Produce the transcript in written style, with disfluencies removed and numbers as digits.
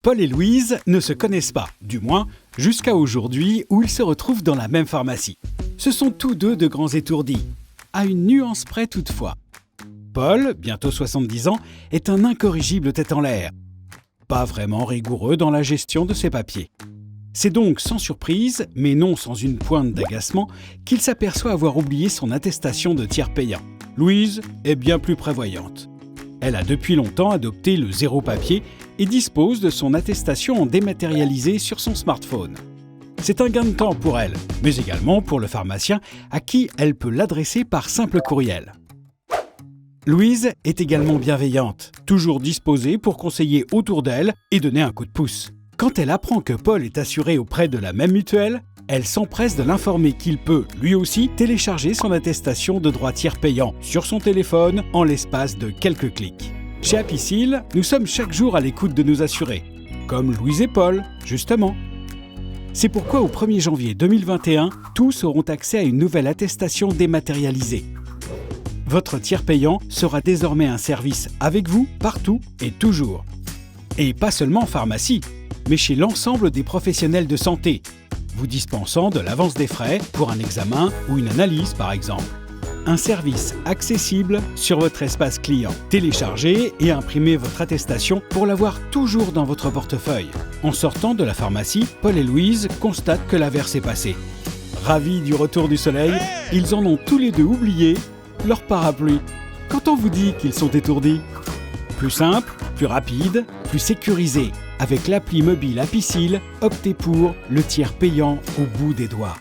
Paul et Louise ne se connaissent pas, du moins jusqu'à aujourd'hui où ils se retrouvent dans la même pharmacie. Ce sont tous deux de grands étourdis, à une nuance près toutefois. Paul, bientôt 70 ans, est un incorrigible tête en l'air, pas vraiment rigoureux dans la gestion de ses papiers. C'est donc sans surprise, mais non sans une pointe d'agacement, qu'il s'aperçoit avoir oublié son attestation de tiers payant. Louise est bien plus prévoyante. Elle a depuis longtemps adopté le zéro papier et dispose de son attestation en dématérialisé sur son smartphone. C'est un gain de temps pour elle, mais également pour le pharmacien à qui elle peut l'adresser par simple courriel. Louise est également bienveillante, toujours disposée pour conseiller autour d'elle et donner un coup de pouce. Quand elle apprend que Paul est assuré auprès de la même mutuelle, elle s'empresse de l'informer qu'il peut, lui aussi, télécharger son attestation de droit tiers payant sur son téléphone en l'espace de quelques clics. Chez Apicil, nous sommes chaque jour à l'écoute de nos assurés, comme Louise et Paul, justement. C'est pourquoi au 1er janvier 2021, tous auront accès à une nouvelle attestation dématérialisée. Votre tiers payant sera désormais un service avec vous, partout et toujours. Et pas seulement en pharmacie, mais chez l'ensemble des professionnels de santé, vous dispensant de l'avance des frais pour un examen ou une analyse par exemple. Un service accessible sur votre espace client. Téléchargez et imprimez votre attestation pour l'avoir toujours dans votre portefeuille. En sortant de la pharmacie, Paul et Louise constatent que l'averse est passée. Ravis du retour du soleil, ils en ont tous les deux oublié leur parapluie. Quand on vous dit qu'ils sont étourdis, plus simple, plus rapide, plus sécurisé. Avec l'appli mobile Apicil, optez pour le tiers payant au bout des doigts.